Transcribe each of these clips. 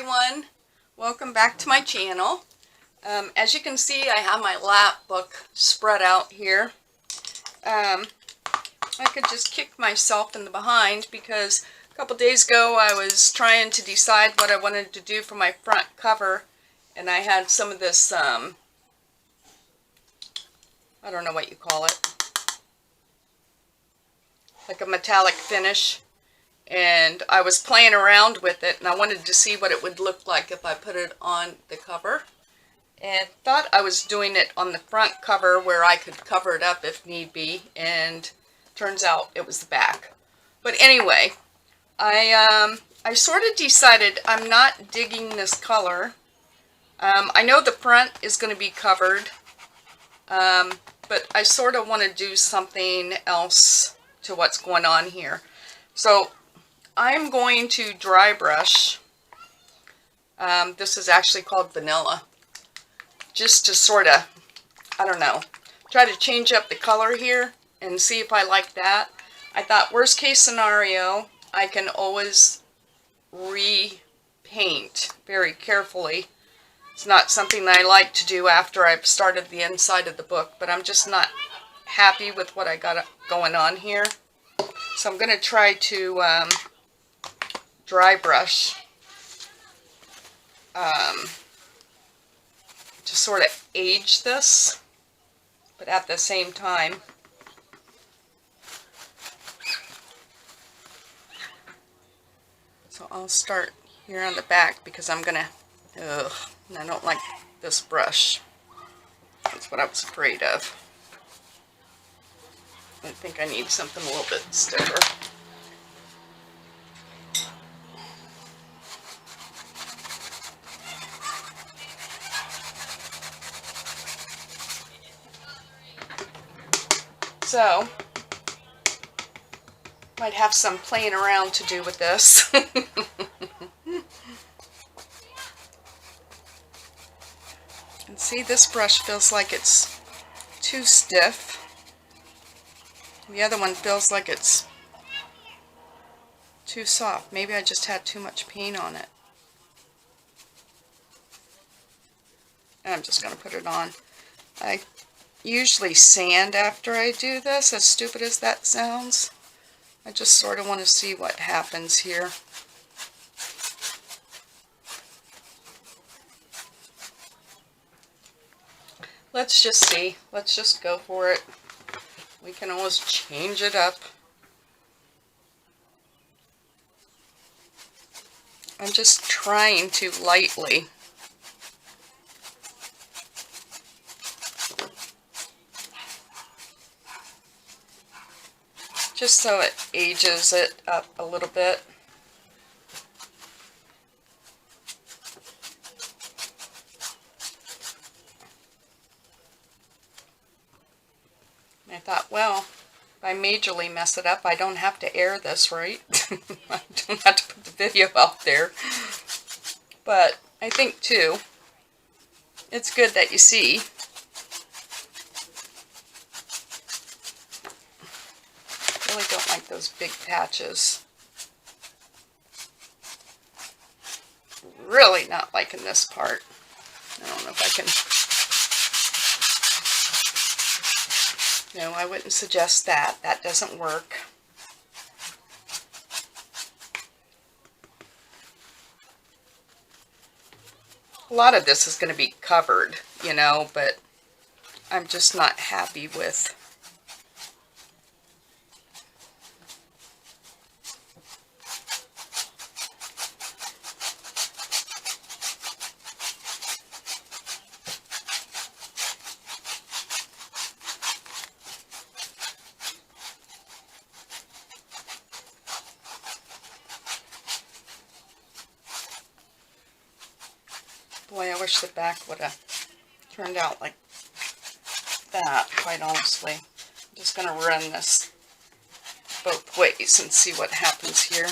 everyone, welcome back to my channel. As you can see, I have my Lapbook spread out here. I could just kick myself in the behind because a couple days ago I was trying to decide what I wanted to do for my front cover, and I had some of this, I don't know what you call it, like a metallic finish. And I was playing around with it, and I wanted to see what it would look like if I put it on the cover. And thought I was doing it on the front cover where I could cover it up if need be, and turns out it was the back. But anyway, I sort of decided I'm not digging this color. I know the front is going to be covered, but I sort of want to do something else to what's going on here. So I'm going to dry brush. This is actually called Vanilla. Just to sort of, I don't know, try to change up the color here and see if I like that. I thought worst case scenario, I can always repaint very carefully. It's not something that I like to do after I've started the inside of the book, but I'm just not happy with what I got going on here. So I'm going to try to dry brush to sort of age this, but at the same time so I'll start here on the back because I'm gonna I don't like this brush. That's what I was afraid of. I think I need something a little bit stiffer. So, might have some playing around to do with this. And see, this brush feels like it's too stiff. The other one feels like it's too soft. Maybe I just had too much paint on it. And I'm just going to put it on. I usually sand after I do this, as stupid as that sounds. I just sort of want to see what happens here. Let's just see. Let's just go for it. We can always change it up. I'm just trying to lightly just so it ages it up a little bit. And I thought, well, if I majorly mess it up, I don't have to air this, right? I don't have to put the video out there. But I think, too, it's good that you see. I really don't like those big patches. Really not liking this part. I don't know if I can. No, I wouldn't suggest that. That doesn't work. A lot of this is going to be covered, you know, but I'm just not happy with Boy, I wish the back would have turned out like that, quite honestly. I'm just going to run this both ways and see what happens here.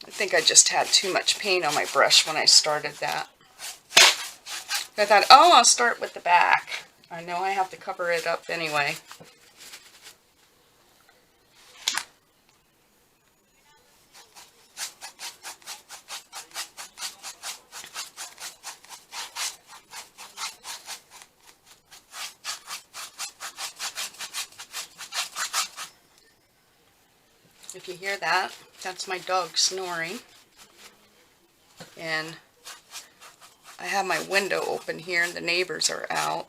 I think I just had too much paint on my brush when I started that. I thought, oh, I'll start with the back. I know I have to cover it up anyway. If you hear that, that's my dog snoring. And I have my window open here and the neighbors are out.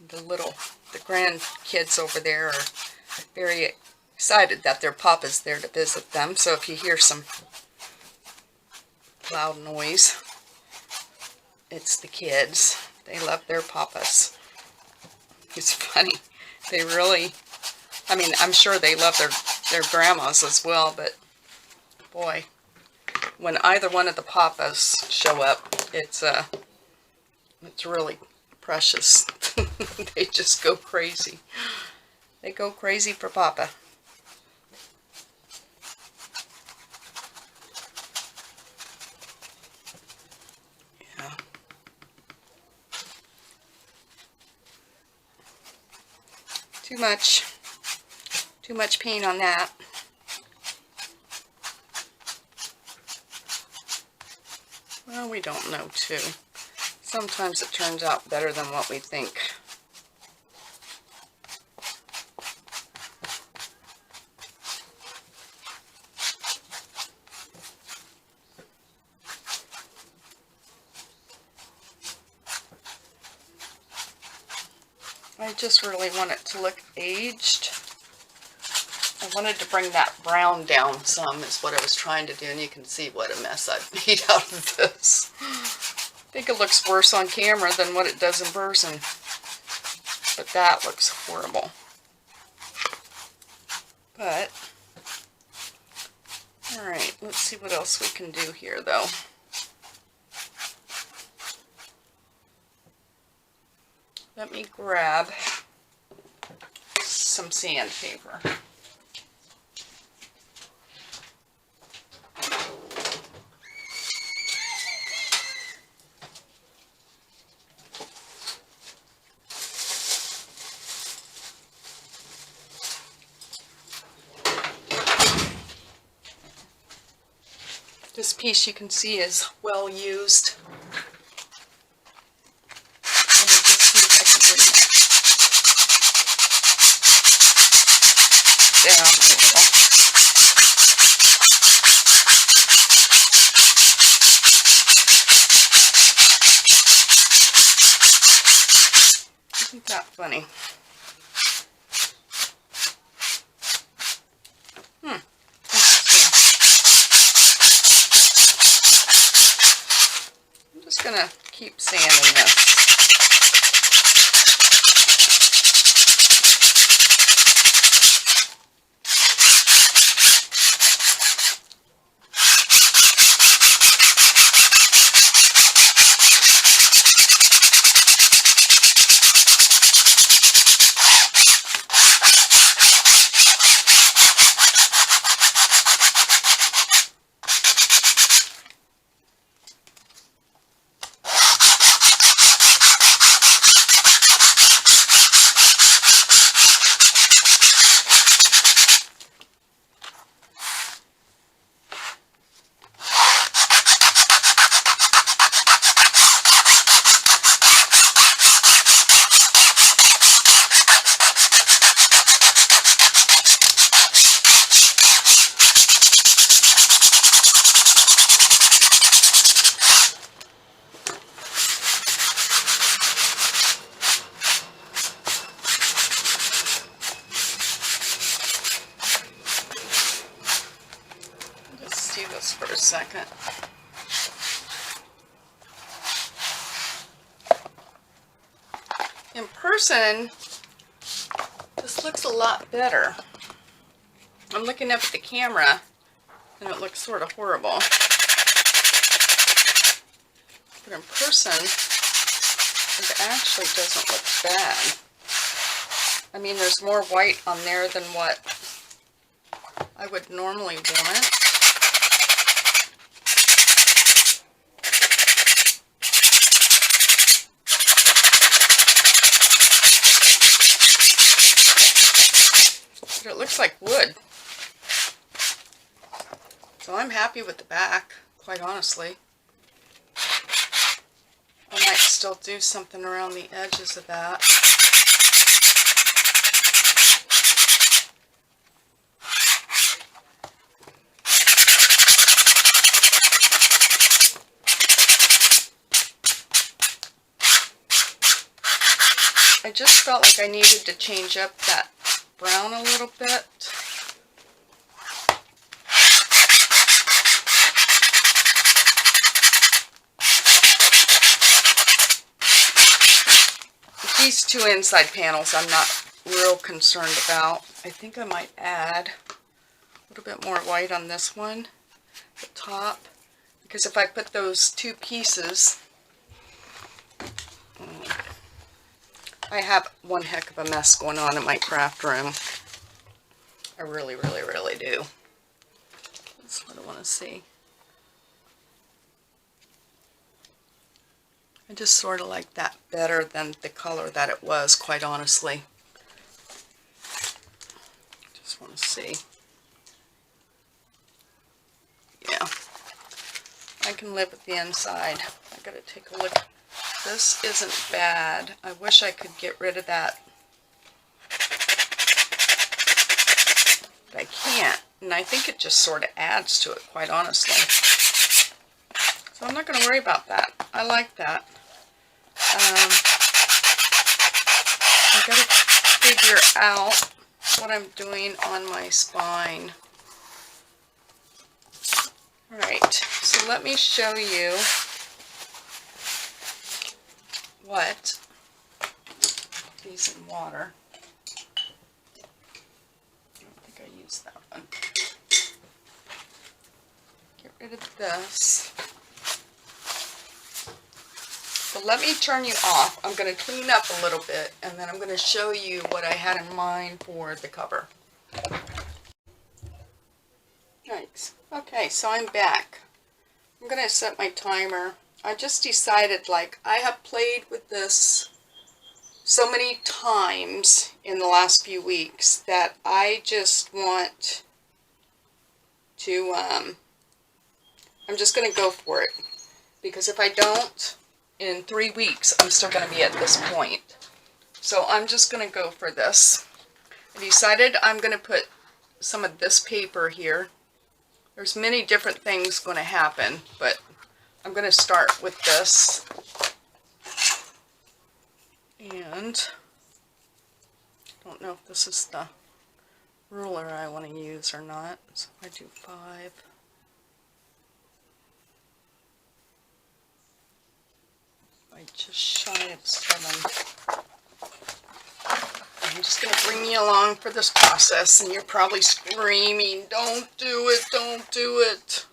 The grandkids over there are very excited that their papa's there to visit them. So if you hear some loud noise, it's the kids. They love their papas. It's funny. They really, I mean, I'm sure they love their grandmas as well, but boy, when either one of the papas show up, it's really precious. They just go crazy. They go crazy for Papa. Yeah. Too much paint on that. Well, we don't know too. Sometimes it turns out better than what we think. I just really want it to look aged. I wanted to bring that brown down some is what I was trying to do, and you can see what a mess I've made out of this. I think it looks worse on camera than what it does in person, but that looks horrible. But, alright, let's see what else we can do here though. Let me grab some sandpaper. This piece you can see is well used. Let me just see if I can bring that down a little. Isn't that funny? Gonna keep sanding this. For a second. In person, this looks a lot better. I'm looking up at the camera and it looks sort of horrible. But in person, it actually doesn't look bad. I mean, there's more white on there than what I would normally want. It looks like wood. So I'm happy with the back, quite honestly. I might still do something around the edges of that. I just felt like I needed to change up that brown a little bit. These two inside panels I'm not real concerned about. I think I might add a little bit more white on this one, the top, because if I put those two pieces, I have one heck of a mess going on in my craft room. I really, really, really do. That's what I want to see. I just sort of like that better than the color that it was, quite honestly. Just want to see. Yeah, I can live with the inside. I gotta take a look. This isn't bad. I wish I could get rid of that, but I can't. And I think it just sort of adds to it, quite honestly. So I'm not going to worry about that. I like that. I got to figure out what I'm doing on my spine. Alright, so let me show you what these in water. I don't think I used that one. Get rid of this. So let me turn you off. I'm going to clean up a little bit, and then I'm going to show you what I had in mind for the cover. Nice. Okay, so I'm back. I'm going to set my timer. I just decided, like, I have played with this so many times in the last few weeks that I just want to, I'm just going to go for it. Because if I don't, in 3 weeks, I'm still going to be at this point. So I'm just going to go for this. I decided I'm going to put some of this paper here. There's many different things going to happen, but I'm going to start with this. And I don't know if this is the ruler I want to use or not. So if I do 5. I just shy of 7. I'm just going to bring you along for this process, and you're probably screaming, "Don't do it, don't do it."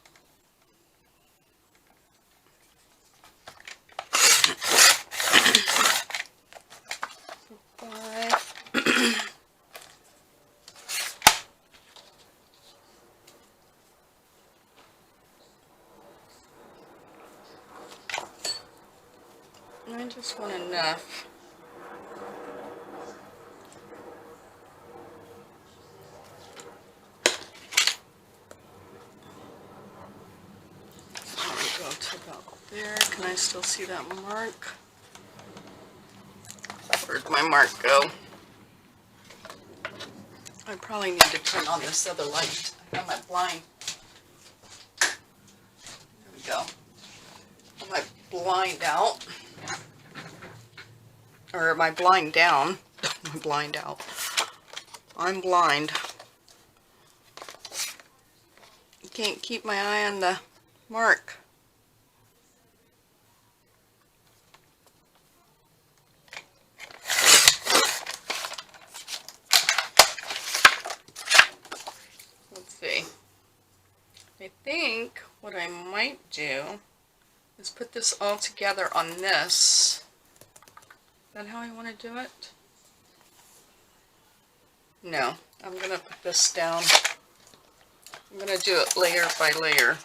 I just want enough. Let me go to about there. Can I still see that mark? Where'd my mark go? I probably need to turn on this other light. I got my blind. There we go. My blind out. Or my blind down. My blind out. I'm blind. You can't keep my eye on the mark. Let's see. I think what I might do is put this all together on this. Is that how I want to do it? No, I'm going to put this down. I'm going to do it layer by layer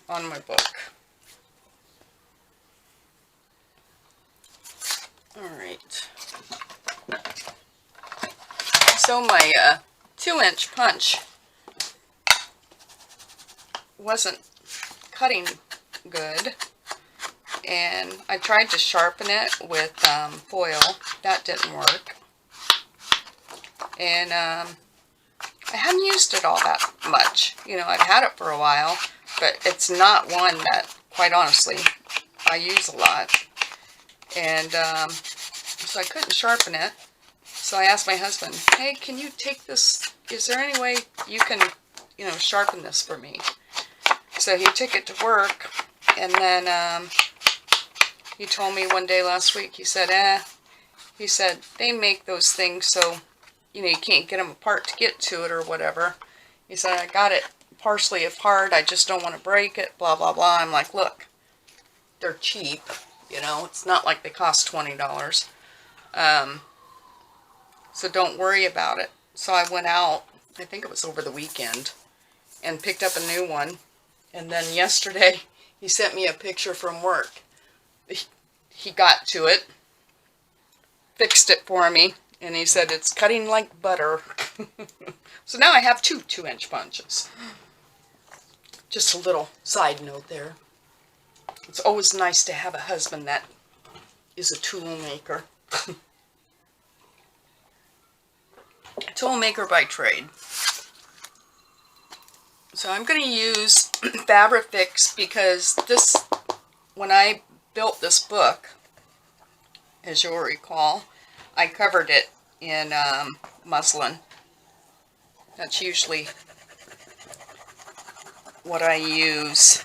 on my book. Alright. So my 2-inch punch wasn't cutting good. And I tried to sharpen it with foil. That didn't work. And I hadn't used it all that much. You know, I've had it for a while, but it's not one that, quite honestly, I use a lot. And so I couldn't sharpen it. So I asked my husband, hey, can you take this, is there any way you can, you know, sharpen this for me? So he took it to work, and then he told me one day last week, he said, they make those things so, you know, you can't get them apart to get to it or whatever. He said, I got it partially apart, I just don't want to break it, blah, blah, blah. I'm like, look, they're cheap, you know, it's not like they cost $20. So don't worry about it. So I went out, I think it was over the weekend, and picked up a new one. And then yesterday, he sent me a picture from work. He got to it, fixed it for me, and he said it's cutting like butter. So now I have two 2-inch punches. Just a little side note there. It's always nice to have a husband that is a tool maker. Tool maker by trade. So I'm going to use Fabrifix because this, when I built this book, as you'll recall, I covered it in muslin. That's usually what I use.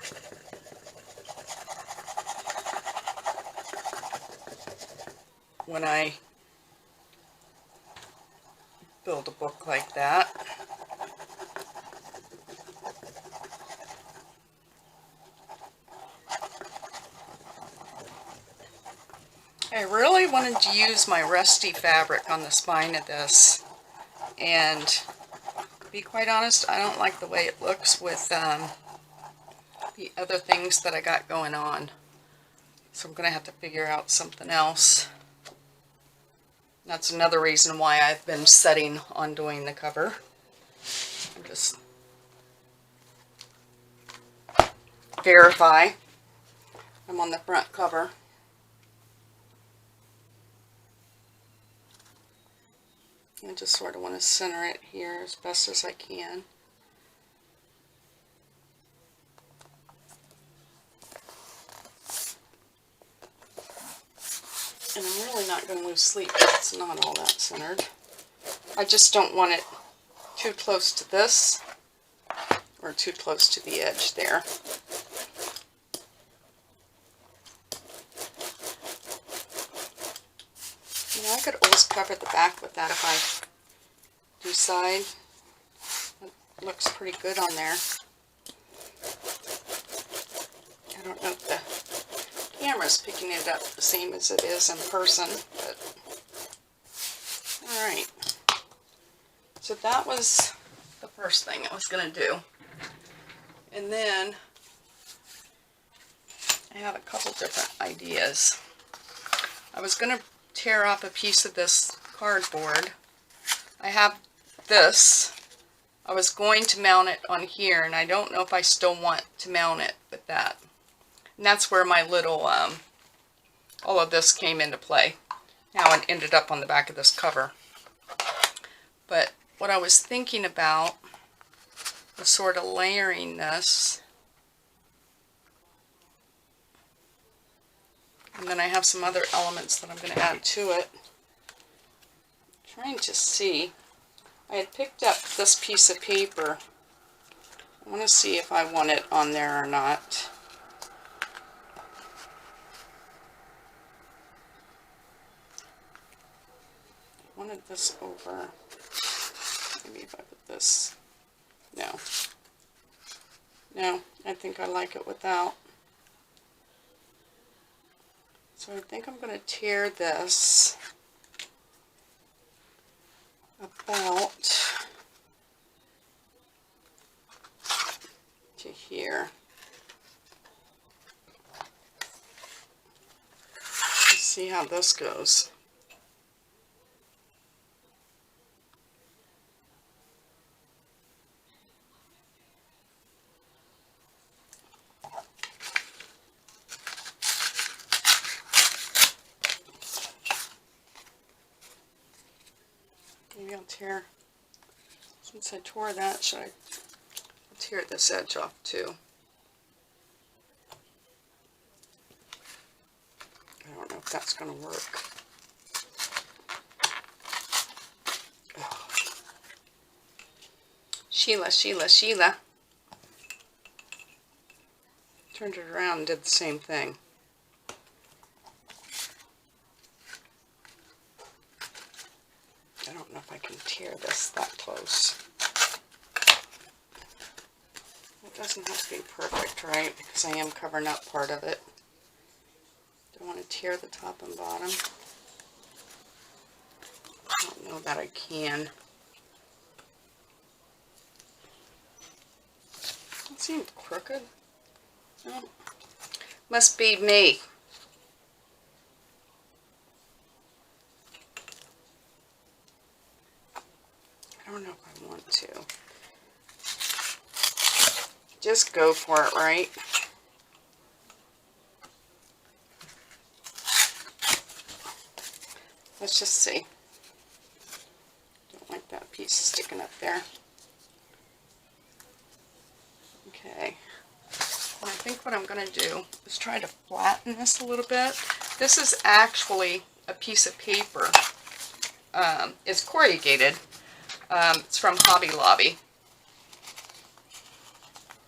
When I build a book like that. I really wanted to use my rusty fabric on the spine of this, and to be quite honest, I don't like the way it looks with the other things that I got going on. So I'm going to have to figure out something else. That's another reason why I've been setting on doing the cover. I'm just verify I'm on the front cover. I just sort of want to center it here as best as I can. And I'm really not going to lose sleep if it's not all that centered. I just don't want it too close to this or too close to the edge there. You know, I could always cover the back with that if I decide. It looks pretty good on there. I don't know if the camera's picking it up the same as it is in person, but alright. So that was the first thing I was going to do. And then I have a couple different ideas. I was going to tear off a piece of this cardboard. I have this. I was going to mount it on here, and I don't know if I still want to mount it with that. And that's where my little, all of this came into play. How it ended up on the back of this cover. But what I was thinking about was sort of layering this. And then I have some other elements that I'm going to add to it. I'm trying to see. I had picked up this piece of paper. I want to see if I want it on there or not. I wanted this over. Maybe if I put this. No. No, I think I like it without. So I think I'm going to tear this about to here. Let's see how this goes. Maybe I'll tear, since I tore that, should I tear this edge off too? I don't know if that's going to work. Sheila. Turned it around and did the same thing. I don't know if I can tear this that close. It doesn't have to be perfect, right? Because I am covering up part of it. Don't want to tear the top and bottom. I don't know that I can. It seems crooked. Oh, must be me. I don't know if I want to. Just go for it, right? Let's just see. Don't like that piece sticking up there. Okay. Well, I think what I'm going to do is try to flatten this a little bit. This is actually a piece of paper. It's corrugated. It's from Hobby Lobby.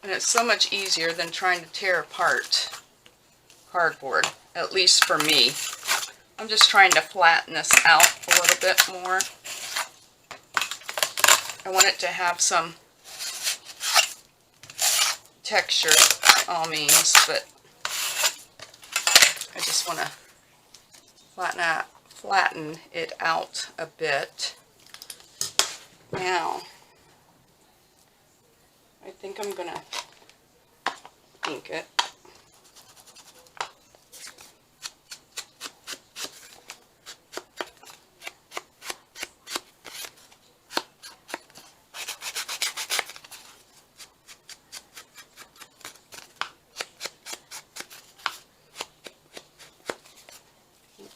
And it's so much easier than trying to tear apart cardboard, at least for me. I'm just trying to flatten this out a little bit more. I want it to have some texture by all means, but I just want to flatten it out a bit. Now, I think I'm going to ink it.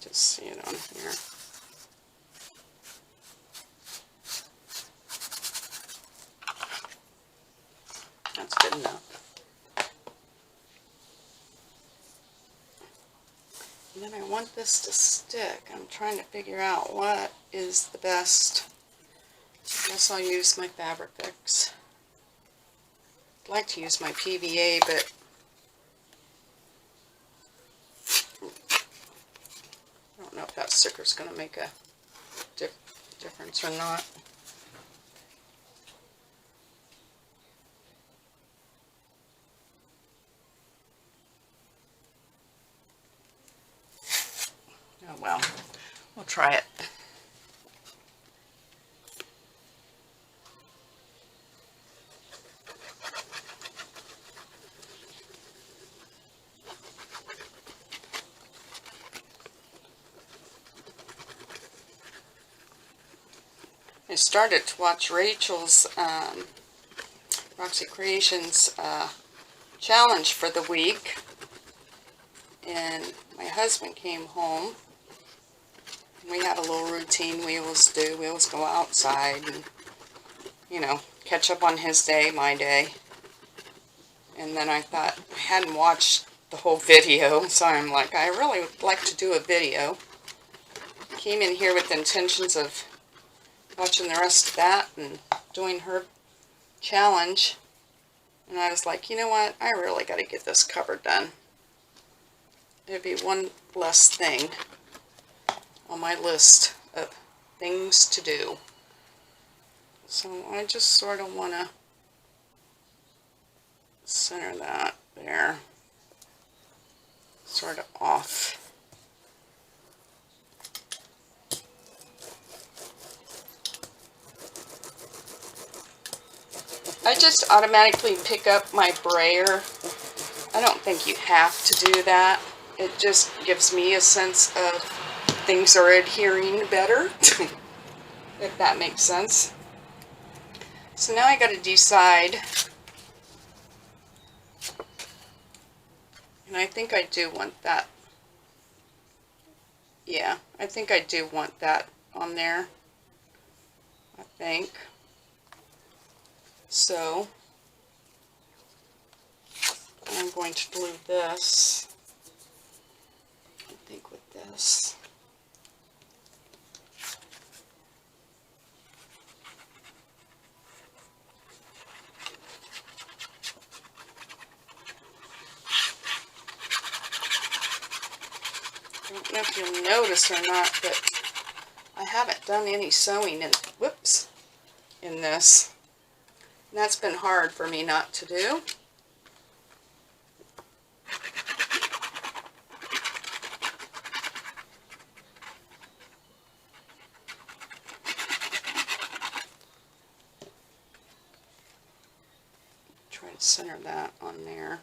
Just see it on here. That's good enough. And then I want this to stick. I'm trying to figure out what is the best. I guess I'll use my Fabric Fix. I'd like to use my PVA, but I don't know if that sticker's going to make a difference or not. Oh well, we'll try it. I started to watch Rachel's Roxy Creations challenge for the week, and my husband came home. We have a little routine we always do. We always go outside and, you know, catch up on his day, my day. And then I thought, I hadn't watched the whole video, so I'm like, I really would like to do a video. Came in here with the intentions of watching the rest of that and doing her challenge. And I was like, you know what, I really got to get this cover done. It'd be one less thing on my list of things to do. So I just sort of want to center that there, sort of off. I just automatically pick up my brayer. I don't think you have to do that. It just gives me a sense of things are adhering better, if that makes sense. So now I got to decide, and I think I do want that. Yeah, I think I do want that on there. I think. So I'm going to glue this, I think, with this. know if you'll notice or not, but I haven't done any sewing in, whoops, in this. And that's been hard for me not to do. Try to center that on there.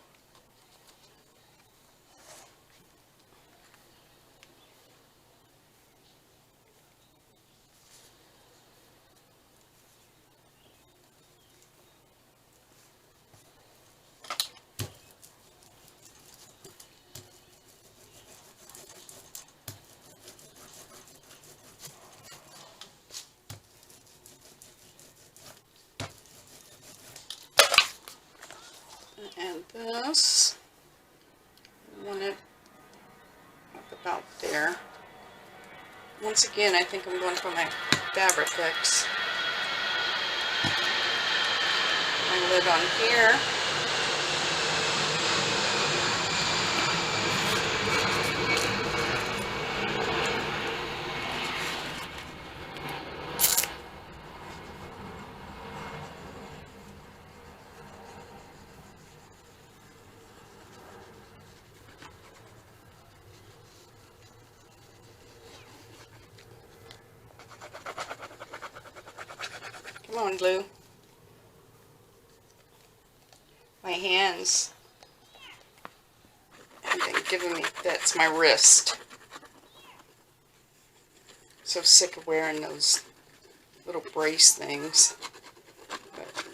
And this, I want it up about there. Once again, I think I'm going for my fabric fix. My lid on here. Come on, glue. My hands have been giving me fits. My wrist. So sick of wearing those little brace things. But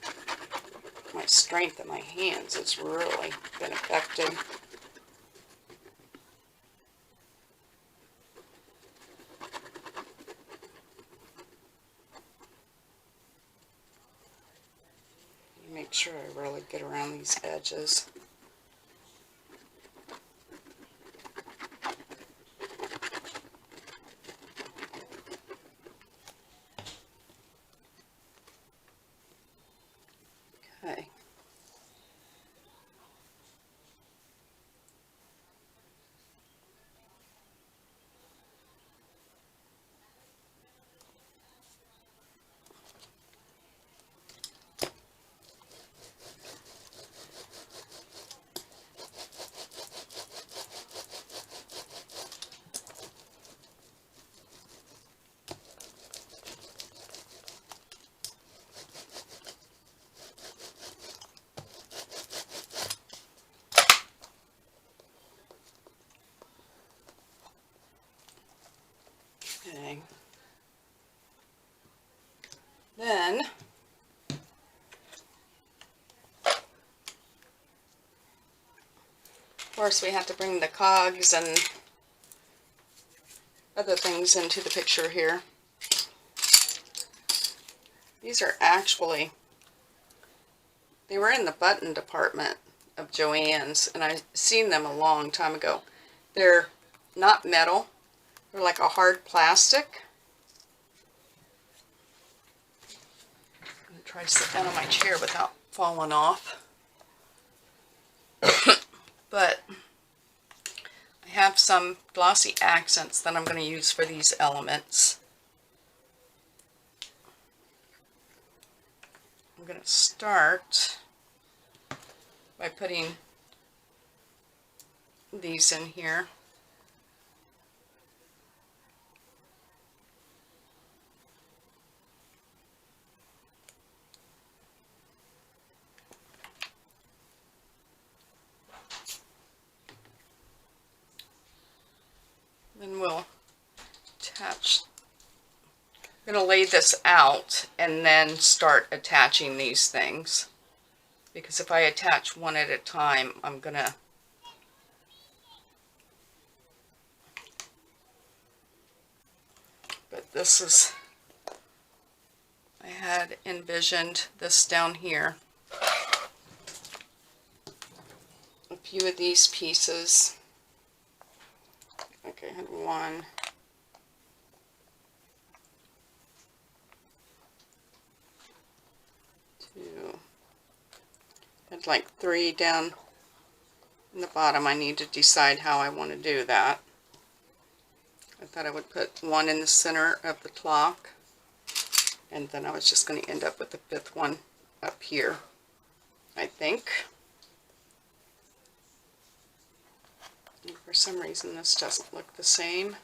my strength in my hands has really been affected. Make sure I really get around these edges. Okay. Okay. Then of course we have to bring the cogs and other things into the picture here. These are actually, they were in the button department of Joann's, and I've seen them a long time ago. They're not metal. They're like a hard plastic. I'm going to try to sit down on my chair without falling off. But I have some glossy accents that I'm going to use for these elements. I'm going to start by putting these in here. Then we'll attach, I'm going to lay this out and then start attaching these things. Because if I attach one at a time, I'm going to but this is, I had envisioned this down here. A few of these pieces. Okay, I had one. Two. Had like three down in the bottom. I need to decide how I want to do that. thought I would put one in the center of the clock, and then I was just going to end up with the fifth one up here, I think. And for some reason this doesn't look the same.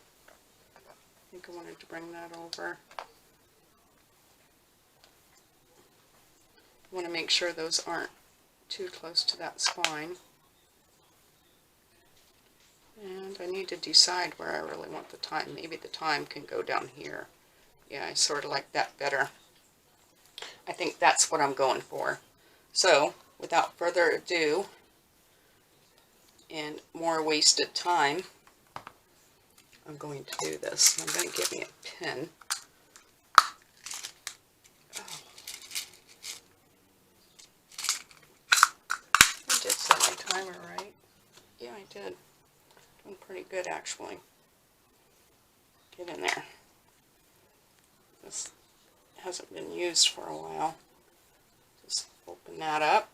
I think I wanted to bring that over. I want to make sure those aren't too close to that spine. And I need to decide where I really want the time. Maybe the time can go down here. Yeah, I sort of like that better. I think that's what I'm going for. So, without further ado, and more wasted time, I'm going to do this. I'm going to get me a pen. Oh. I did set my timer right. Yeah, I did. Doing pretty good, actually. Get in there. This hasn't been used for a while. Just open that up.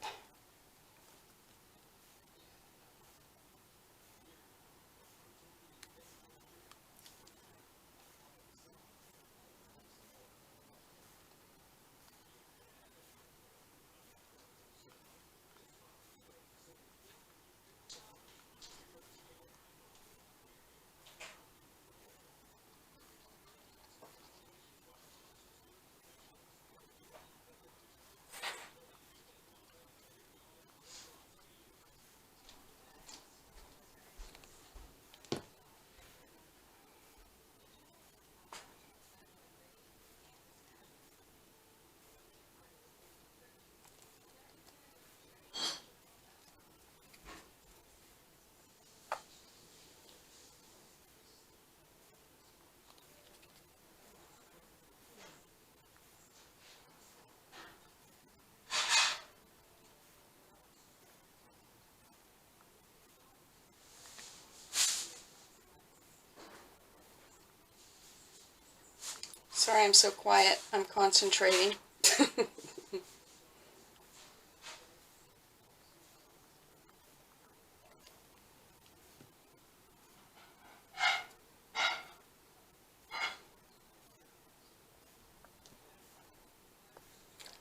Sorry I'm so quiet. I'm concentrating.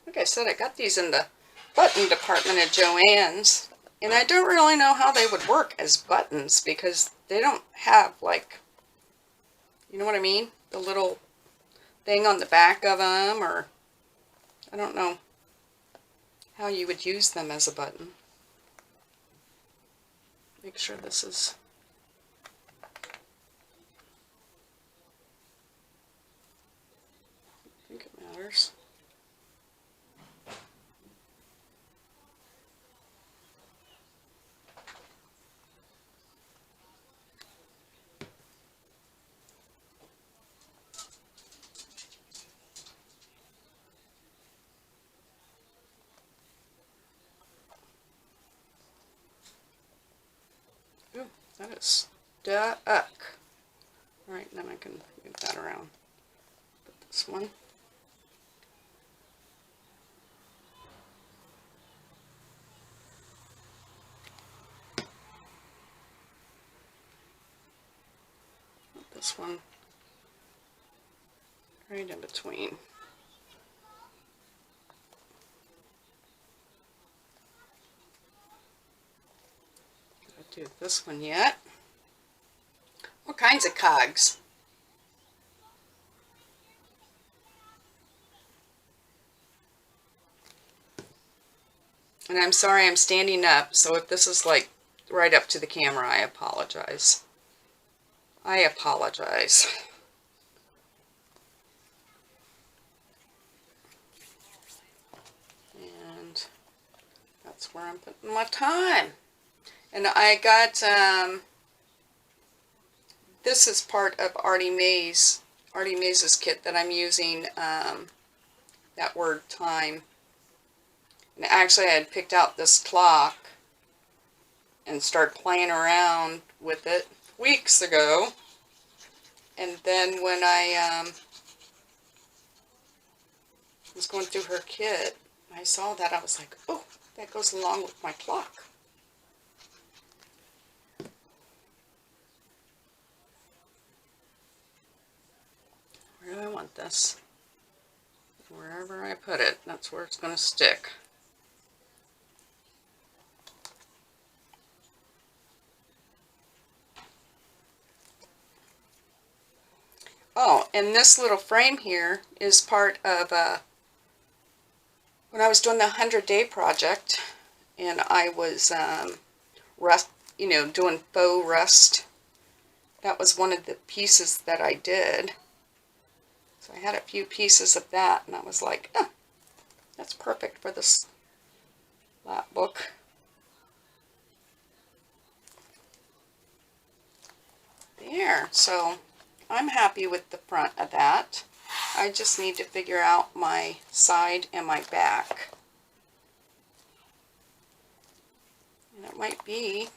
Like I said, I got these in the button department at Joann's, and I don't really know how they would work as buttons because they don't have, like, you know what I mean? The little thing on the back of them, or I don't know how you would use them as a button. Make sure this is... I think it matters. Ooh, that is stuck. Alright, then I can move that around. Put this one. Put this one right in between. Do this one yet. All kinds of cogs. And I'm sorry I'm standing up, so if this is like right up to the camera, I apologize. I apologize. And that's where I'm putting my time. And I got, this is part of Artie Mays' kit that I'm using, that word time. And actually I had picked out this clock and started playing around with it weeks ago. And then when I was going through her kit, I saw that, I was like, oh, that goes along with my clock. Where do I want this? Wherever I put it, that's where it's going to stick. Oh, and this little frame here is part of when I was doing the 100-day project, and I was doing faux rust. That was one of the pieces that I did. So I had a few pieces of that, and I was like, oh, that's perfect for this Lapbook. There, so I'm happy with the front of that. I just need to figure out my side and my back. And it might be,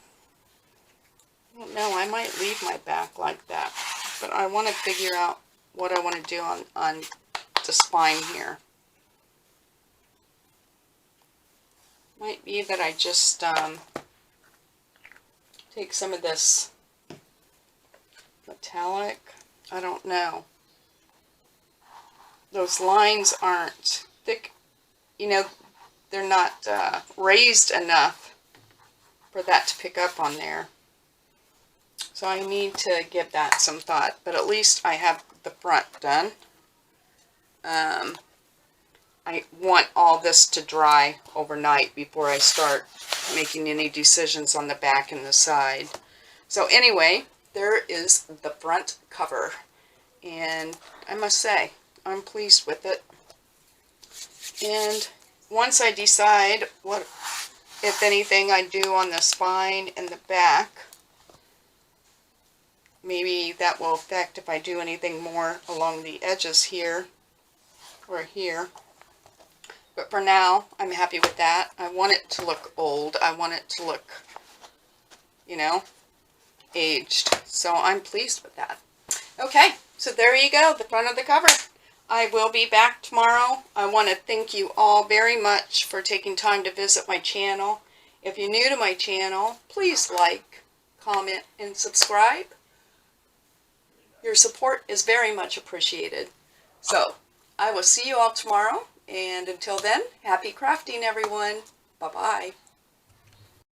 I don't know, I might leave my back like that. But I want to figure out what I want to do on the spine here. Might be that I just take some of this metallic, I don't know. Those lines aren't thick, they're not raised enough for that to pick up on there. So I need to give that some thought, but at least I have the front done. I want all this to dry overnight before I start making any decisions on the back and the side. So anyway, there is the front cover, and I must say, I'm pleased with it. And once I decide what, if anything, I do on the spine and the back, maybe that will affect if I do anything more along the edges here or here. But for now, I'm happy with that. I want it to look old. I want it to look, aged. So I'm pleased with that. Okay, so there you go, the front of the cover. I will be back tomorrow. I want to thank you all very much for taking time to visit my channel. If you're new to my channel, please like, comment, and subscribe. Your support is very much appreciated. So, I will see you all tomorrow, and until then, happy crafting, everyone. Bye-bye.